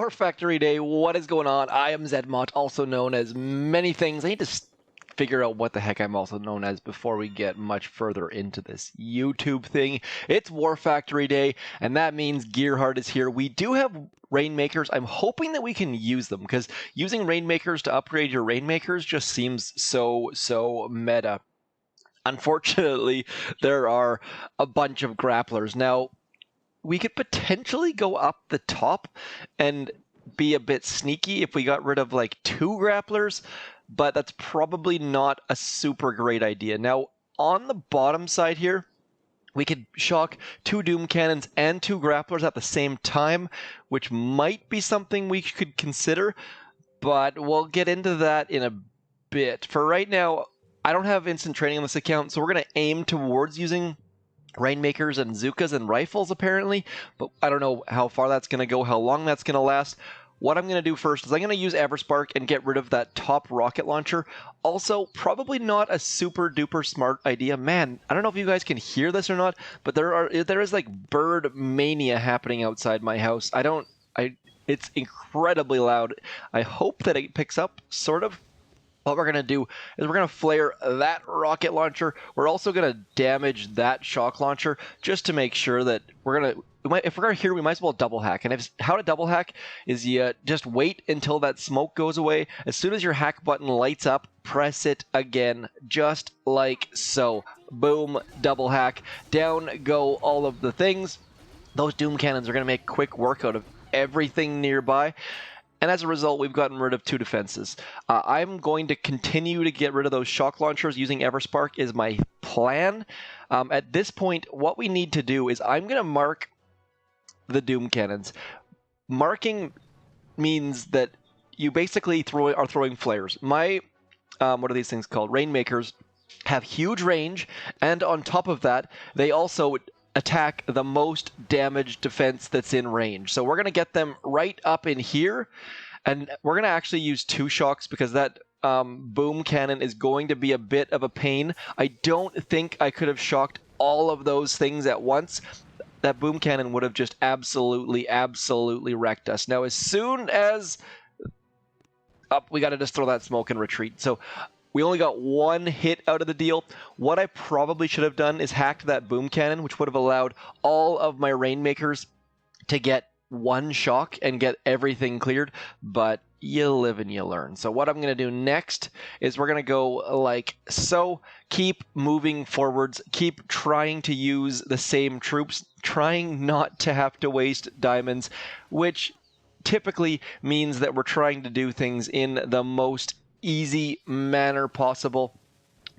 War Factory Day. What is going on? I am zmoT, also known as many things. I need to figure out what the heck I'm also known as before we get much further into this YouTube thing. It's War Factory Day, and that means Gearhart is here. We do have Rainmakers. I'm hoping that we can use them, because using Rainmakers to upgrade your Rainmakers just seems so meta. Unfortunately, there are a bunch of grapplers. Now, we could potentially go up the top and be a bit sneaky if we got rid of like 2 grapplers, but that's probably not a super great idea. Now, on the bottom side here, we could shock 2 doom cannons and 2 grapplers at the same time, which might be something we could consider, but we'll get into that in a bit. For right now, I don't have instant training on this account, so we're going to aim towards using Rainmakers and zookas and rifles, apparently, but I don't know how far that's going to go, how long that's going to last. What I'm going to do first is I'm going to use Everspark and get rid of that top rocket launcher. Also, probably not a super duper smart idea. Man, I don't know if you guys can hear this or not, but there is like bird mania happening outside my house. It's incredibly loud. I hope that it picks up, sort of. What we're going to do is we're going to flare that rocket launcher. We're also going to damage that shock launcher just to make sure that if we're going to here, we might as well double hack. And how to double hack is you just wait until that smoke goes away. As soon as your hack button lights up, press it again, just like so. Boom, double hack. Down go all of the things. Those doom cannons are going to make quick work out of everything nearby. And as a result, we've gotten rid of 2 defenses. I'm going to continue to get rid of those shock launchers using Everspark is my plan. At this point, what we need to do is I'm going to mark the doom cannons. Marking means that you basically are throwing flares. My, what are these things called? Rainmakers have huge range, and on top of that, they also attack the most damage defense that's in range. So we're going to get them right up in here, and we're going to actually use 2 shocks because that boom cannon is going to be a bit of a pain. I don't think I could have shocked all of those things at once. That boom cannon would have just absolutely wrecked us. Now, as soon as we got to just throw that smoke and retreat. So we only got 1 hit out of the deal. What I probably should have done is hacked that boom cannon, which would have allowed all of my Rainmakers to get 1 shock and get everything cleared, but you live and you learn. So what I'm going to do next is we're going to go like so, keep moving forwards, keep trying to use the same troops, trying not to have to waste diamonds, which typically means that we're trying to do things in the most easy manner possible,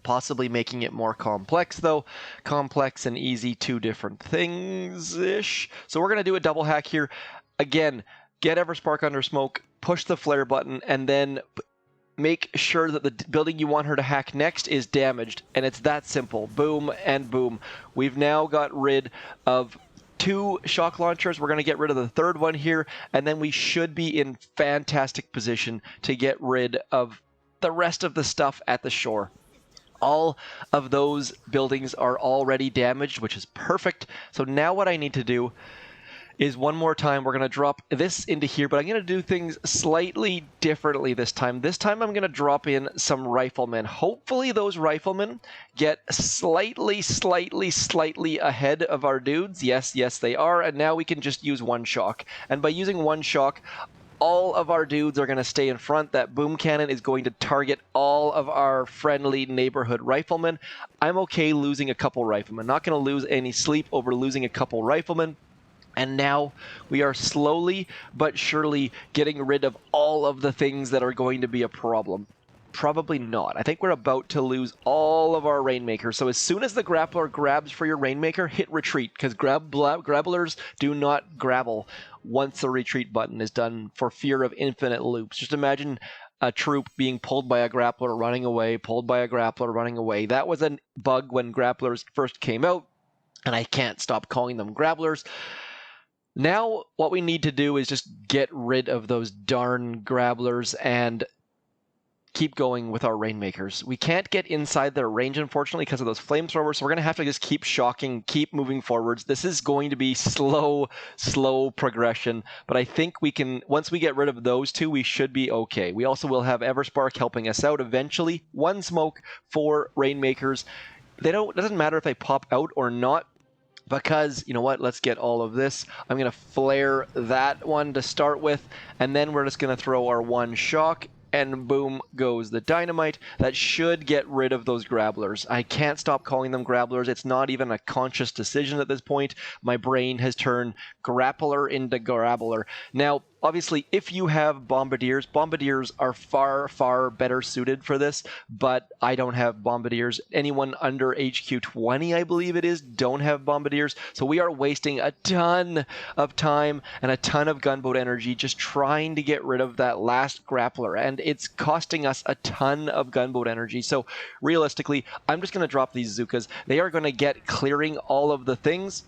possibly making it more complex though. Complex and easy, 2 different things-ish. So we're going to do a double hack here. Again, get Everspark under smoke, push the flare button, and then make sure that the building you want her to hack next is damaged. And it's that simple. Boom and boom. We've now got rid of 2 shock launchers. We're going to get rid of the 3rd one here, and then we should be in fantastic position to get rid of the rest of the stuff at the shore. All of those buildings are already damaged, which is perfect. So now what I need to do is one more time, we're going to drop this into here, but I'm going to do things slightly differently this time. This time I'm going to drop in some riflemen. Hopefully those riflemen get slightly ahead of our dudes. Yes, they are. And now we can just use 1 shock. And by using 1 shock, all of our dudes are going to stay in front. That boom cannon is going to target all of our friendly neighborhood riflemen. I'm okay losing a couple riflemen. Not going to lose any sleep over losing a couple riflemen. And now we are slowly but surely getting rid of all of the things that are going to be a problem. Probably not. I think we're about to lose all of our Rainmakers. So as soon as the grappler grabs for your Rainmaker, hit retreat, because grapplers do not grapple once the retreat button is done for fear of infinite loops. Just imagine a troop being pulled by a grappler, running away, pulled by a grappler, running away. That was a bug when grapplers first came out, and I can't stop calling them grapplers. Now what we need to do is just get rid of those darn grapplers and keep going with our Rainmakers. We can't get inside their range, unfortunately, because of those flamethrowers, so we're going to have to just keep shocking, keep moving forwards. This is going to be slow progression, but I think we can, once we get rid of those two, we should be okay. We also will have Everspark helping us out eventually. 1 smoke for Rainmakers. It doesn't matter if they pop out or not, because, you know what, let's get all of this. I'm going to flare that one to start with, and then we're just going to throw our 1 shock, and boom goes the dynamite. That should get rid of those grapplers. I can't stop calling them grapplers. It's not even a conscious decision at this point. My brain has turned grappler into grappler. Now, obviously, if you have bombardiers are far better suited for this, but I don't have bombardiers. Anyone under HQ20, I believe it is, don't have bombardiers, so we are wasting a ton of time and a ton of gunboat energy just trying to get rid of that last grappler, and it's costing us a ton of gunboat energy. So realistically, I'm just going to drop these zookas. They are going to get clearing all of the things,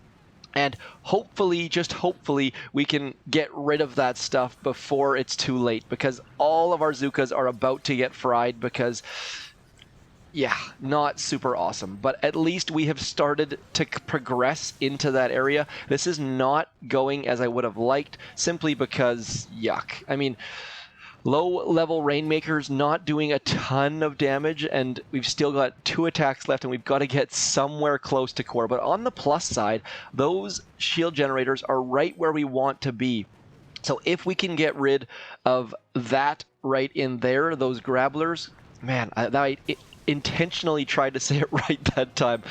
and hopefully, just hopefully, we can get rid of that stuff before it's too late, because all of our zookas are about to get fried because, yeah, not super awesome. But at least we have started to progress into that area. This is not going as I would have liked, simply because, yuck. I mean, low-level Rainmakers not doing a ton of damage, and we've still got 2 attacks left, and we've got to get somewhere close to core. But on the plus side, those shield generators are right where we want to be. So if we can get rid of that right in there, those grapplers, man, I intentionally tried to say it right that time.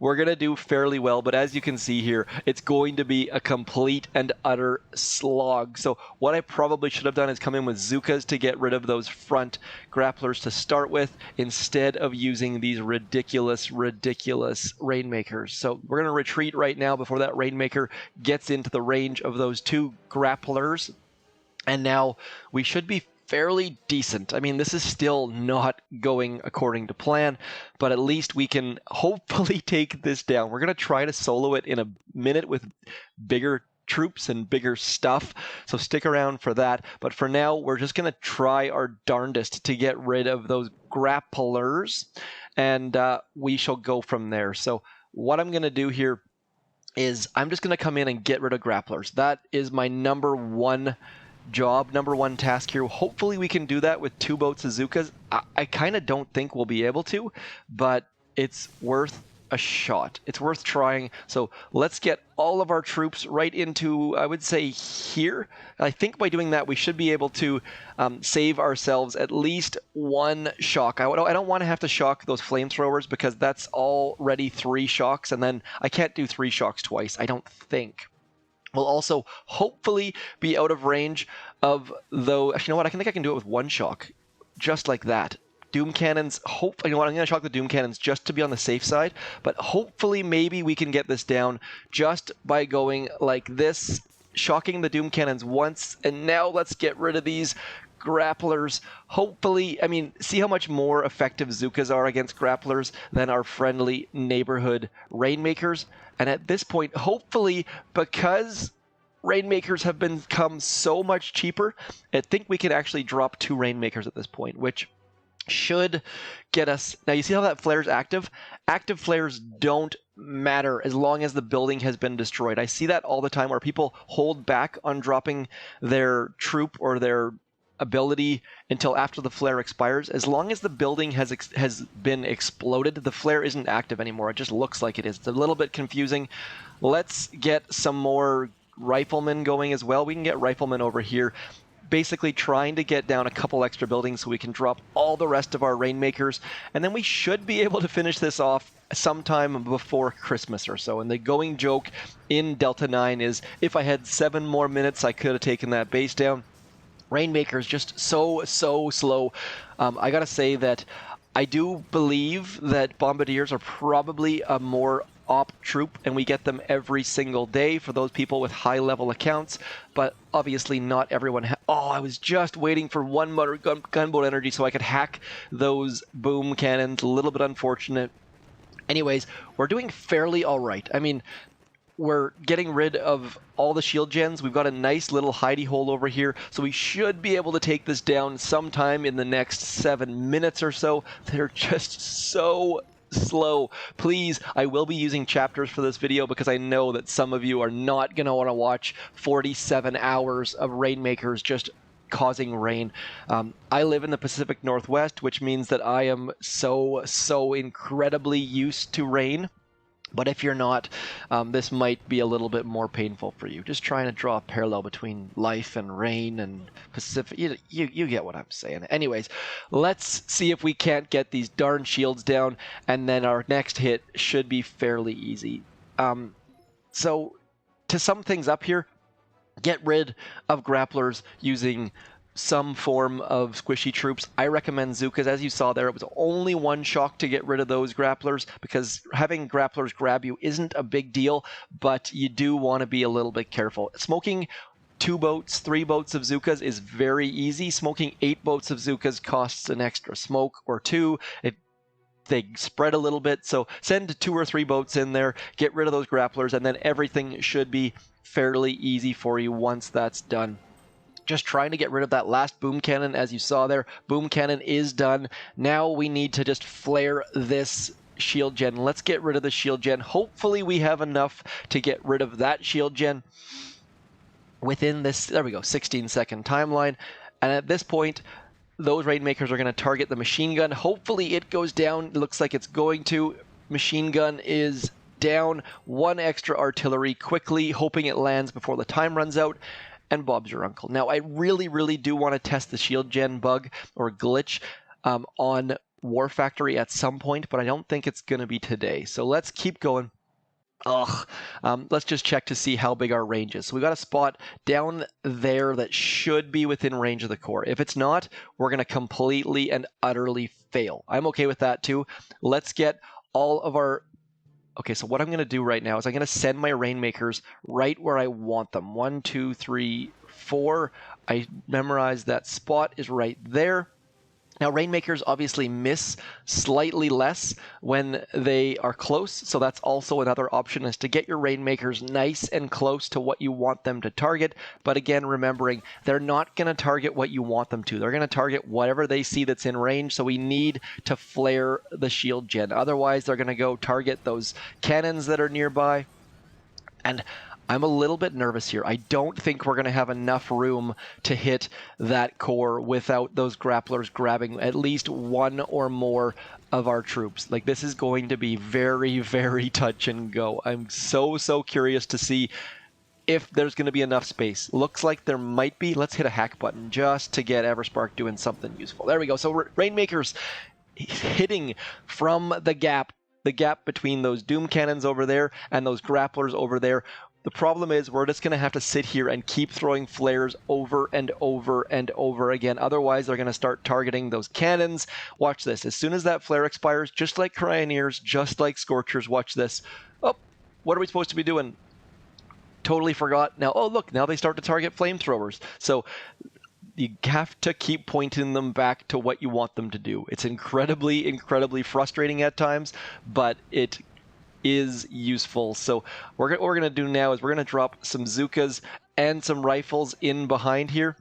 We're going to do fairly well, but as you can see here, it's going to be a complete and utter slog. So what I probably should have done is come in with zookas to get rid of those front grapplers to start with, instead of using these ridiculous Rainmakers. So we're going to retreat right now before that Rainmaker gets into the range of those 2 grapplers. And now we should be fairly decent. I mean, this is still not going according to plan, but at least we can hopefully take this down. We're going to try to solo it in a minute with bigger troops and bigger stuff, so stick around for that. But for now, we're just going to try our darndest to get rid of those grapplers, and we shall go from there. So what I'm going to do here is I'm just going to come in and get rid of grapplers. That is my number 1 job, number 1 task here. Hopefully we can do that with 2 boats of zookas. I kind of don't think we'll be able to, but it's worth a shot. It's worth trying. So let's get all of our troops right into, I would say, here. I think by doing that, we should be able to save ourselves at least 1 shock. I don't want to have to shock those flamethrowers, because that's already 3 shocks, and then I can't do 3 shocks twice, I don't think. We'll also hopefully be out of range of, though, actually, you know what, I think I can do it with 1 shock, just like that. Doom cannons, you know what, I'm going to shock the doom cannons just to be on the safe side, but hopefully maybe we can get this down just by going like this, shocking the doom cannons once, and now let's get rid of these grapplers. Hopefully, I mean, see how much more effective zookas are against grapplers than our friendly neighborhood Rainmakers. And at this point, hopefully, because Rainmakers have become so much cheaper, I think we can actually drop 2 Rainmakers at this point, which should get us. Now, you see how that flare's active? Active flares don't matter as long as the building has been destroyed. I see that all the time where people hold back on dropping their troop or their ability until after the flare expires. As long as the building has been exploded, the flare isn't active anymore. It just looks like it is. It's a little bit confusing. Let's get some more riflemen going as well. We can get riflemen over here, basically trying to get down a couple extra buildings so we can drop all the rest of our Rainmakers, and then we should be able to finish this off sometime before Christmas or so. And the going joke in Delta 9 is, if I had 7 more minutes, I could have taken that base down. Rainmaker is just so slow. I gotta say that I do believe that bombardiers are probably a more op troop, and we get them every single day for those people with high level accounts, but obviously not everyone oh, I was just waiting for 1 motor gunboat energy so I could hack those boom cannons. A little bit unfortunate. Anyways, we're doing fairly all right. I mean, we're getting rid of all the shield gens. We've got a nice little hidey hole over here, so we should be able to take this down sometime in the next 7 minutes or so. They're just so slow. Please, I will be using chapters for this video because I know that some of you are not going to want to watch 47 hours of Rainmakers just causing rain. I live in the Pacific Northwest, which means that I am so incredibly used to rain. But if you're not, this might be a little bit more painful for you. Just trying to draw a parallel between life and rain and Pacific. You get what I'm saying. Anyways, let's see if we can't get these darn shields down, and then our next hit should be fairly easy. So to sum things up here, get rid of grapplers using some form of squishy troops. I recommend zookas. As you saw there, it was only one shock to get rid of those grapplers because having grapplers grab you isn't a big deal, but you do want to be a little bit careful. Smoking 2 boats, 3 boats of zookas is very easy. Smoking 8 boats of zookas costs an extra smoke or 2. They spread a little bit, so send 2 or 3 boats in there, get rid of those grapplers, and then everything should be fairly easy for you once that's done. Just trying to get rid of that last boom cannon, as you saw there. Boom cannon is done. Now we need to just flare this shield gen. Let's get rid of the shield gen. Hopefully we have enough to get rid of that shield gen within this, there we go, 16-second timeline. And at this point, those Rainmakers are going to target the machine gun. Hopefully it goes down. It looks like it's going to. Machine gun is down. 1 extra artillery quickly, hoping it lands before the time runs out. And Bob's your uncle. Now, I really do want to test the shield gen bug or glitch on War Factory at some point, but I don't think it's going to be today. So let's keep going. Let's just check to see how big our range is. So we got a spot down there that should be within range of the core. If it's not, we're going to completely and utterly fail. I'm okay with that too. Let's get all of our... Okay, so what I'm going to do right now is I'm going to send my Rainmakers right where I want them. 1, 2, 3, 4. I memorized that spot is right there. Now, Rainmakers obviously miss slightly less when they are close, so that's also another option, is to get your Rainmakers nice and close to what you want them to target. But again, remembering, they're not going to target what you want them to. They're going to target whatever they see that's in range, so we need to flare the shield gen. Otherwise, they're going to go target those cannons that are nearby. And I'm a little bit nervous here. I don't think we're going to have enough room to hit that core without those grapplers grabbing at least 1 or more of our troops. Like, this is going to be very touch and go. I'm so curious to see if there's going to be enough space. Looks like there might be. Let's hit a hack button just to get Everspark doing something useful. There we go. So Rainmakers hitting from the gap between those Doom Cannons over there and those grapplers over there. The problem is we're just going to have to sit here and keep throwing flares over and over again. Otherwise, they're going to start targeting those cannons. Watch this. As soon as that flare expires, just like Cryoneers, just like Scorchers, watch this. Oh, what are we supposed to be doing? Totally forgot. Now, oh, look, now they start to target flamethrowers. So you have to keep pointing them back to what you want them to do. It's incredibly frustrating at times, but it is useful. So what we're going to do now is we're going to drop some zookas and some rifles in behind here,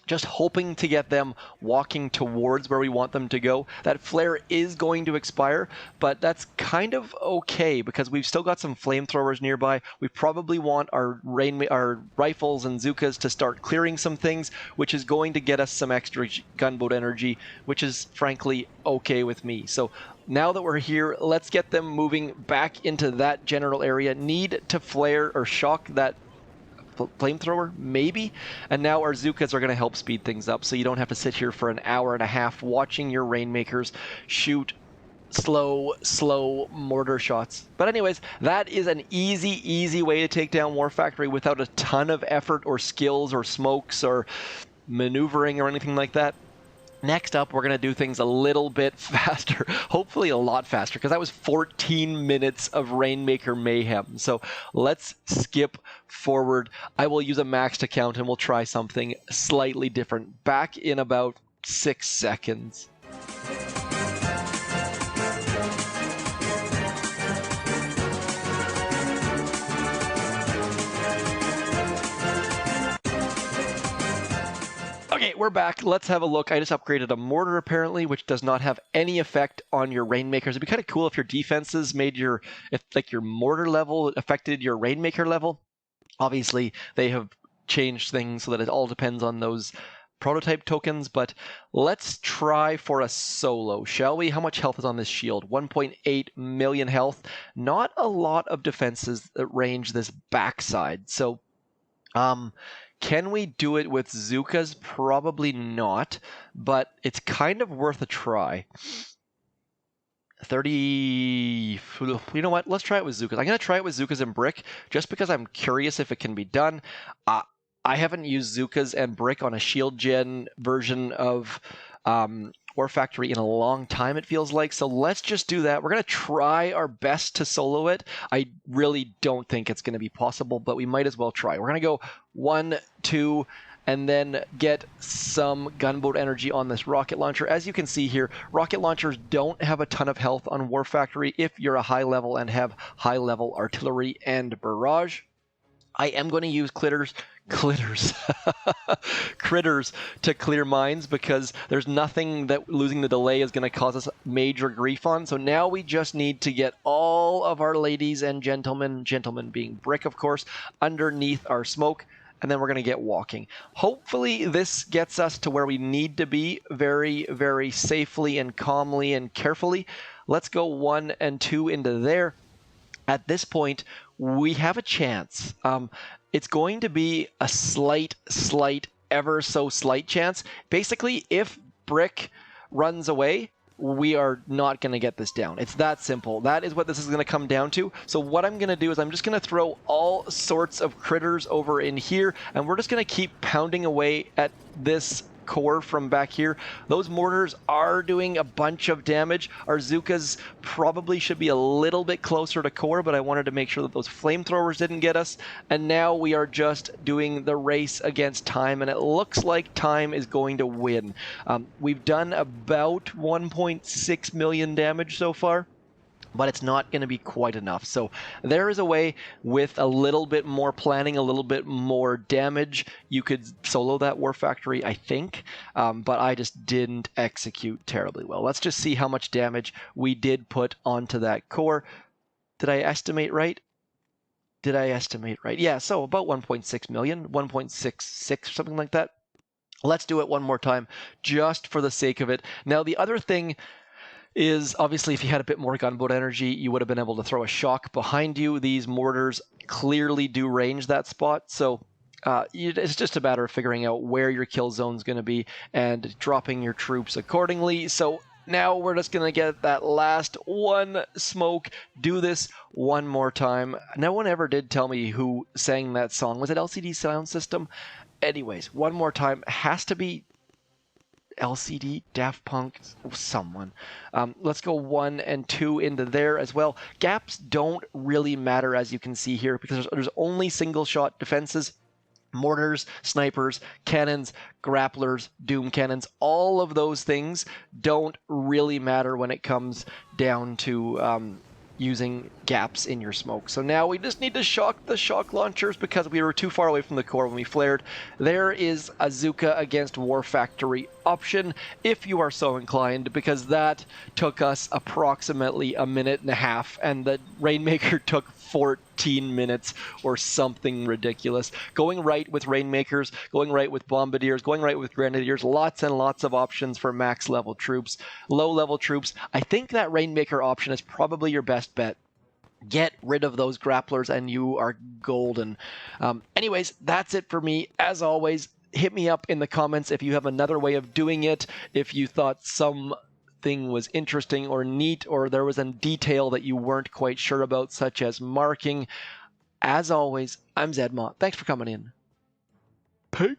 just hoping to get them walking towards where we want them to go. That flare is going to expire, but that's kind of okay because we've still got some flamethrowers nearby. We probably want our rifles and zookas to start clearing some things, which is going to get us some extra gunboat energy, which is frankly okay with me. So now that we're here, let's get them moving back into that general area. Need to flare or shock that flamethrower, maybe. And now our zookas are going to help speed things up, so you don't have to sit here for an hour and a half watching your Rainmakers shoot slow mortar shots. But anyways, that is an easy way to take down War Factory without a ton of effort or skills or smokes or maneuvering or anything like that. Next up, we're going to do things a little bit faster, hopefully a lot faster, because that was 14 minutes of Rainmaker mayhem. So let's skip forward. I will use a max to count and we'll try something slightly different. Back in about 6 seconds. Okay, we're back. Let's have a look. I just upgraded a mortar apparently, which does not have any effect on your Rainmakers. It'd be kind of cool if your defenses made your mortar level affected your Rainmaker level. Obviously, they have changed things so that it all depends on those prototype tokens, but let's try for a solo, shall we? How much health is on this shield? 1.8 million health. Not a lot of defenses that range this backside. So, can we do it with zookas? Probably not, but it's kind of worth a try. 30, you know what? Let's try it with zookas. I'm going to try it with zookas and brick just because I'm curious if it can be done. I haven't used zookas and brick on a shield gen version of War Factory in a long time, it feels like. So let's just do that. We're going to try our best to solo it. I really don't think it's going to be possible, but we might as well try. We're going to go 1, 2, and then get some gunboat energy on this rocket launcher. As you can see here, rocket launchers don't have a ton of health on War Factory if you're a high level and have high level artillery and barrage. I am going to use critters to clear mines because there's nothing that losing the delay is going to cause us major grief on. So now we just need to get all of our ladies and gentlemen being brick, of course, underneath our smoke. And then we're going to get walking. Hopefully this gets us to where we need to be very, very safely and calmly and carefully. Let's go 1 and 2 into there. At this point, we have a chance. It's going to be a slight, ever so slight chance. Basically, if brick runs away, we are not going to get this down. It's that simple. That is what this is going to come down to. So what I'm going to do is I'm just going to throw all sorts of critters over in here, and we're just going to keep pounding away at this core from back here. Those mortars are doing a bunch of damage. Our zookas probably should be a little bit closer to core, but I wanted to make sure that those flamethrowers didn't get us. And now we are just doing the race against time, and it looks like time is going to win. We've done about 1.6 million damage so far, but it's not going to be quite enough. So there is a way with a little bit more planning, a little bit more damage, you could solo that War Factory, I think, but I just didn't execute terribly well. Let's just see how much damage we did put onto that core. Did I estimate right? Yeah, so about 1.6 million, 1.66, something like that. Let's do it one more time, just for the sake of it. Now, the other thing is obviously if you had a bit more gunboat energy, you would have been able to throw a shock behind you. These mortars clearly do range that spot, so it's just a matter of figuring out where your kill zone's going to be and dropping your troops accordingly. So now we're just going to get that last one smoke, do this one more time. No one ever did tell me who sang that song. Was it LCD Sound System? Anyways, one more time. Has to be LCD, Daft Punk, someone. Let's go 1 and 2 into there as well. Gaps don't really matter, as you can see here, because there's only single shot defenses. Mortars, snipers, cannons, grapplers, doom cannons, all of those things don't really matter when it comes down to using gaps in your smoke. So now we just need to shock the shock launchers because we were too far away from the core when we flared. There is a zooka against War Factory option if you are so inclined, because that took us approximately a minute and a half and the Rainmaker took 14 minutes or something ridiculous. Going right with Rainmakers, going right with Bombardiers, going right with Grenadiers, lots and lots of options for max level troops. Low level troops, I think that Rainmaker option is probably your best bet. Get rid of those grapplers and you are golden. Anyways, that's it for me. As always, hit me up in the comments if you have another way of doing it, if you thought something was interesting or neat, or there was a detail that you weren't quite sure about, such as marking. As always, I'm zmoT. Thanks for coming in. Peace.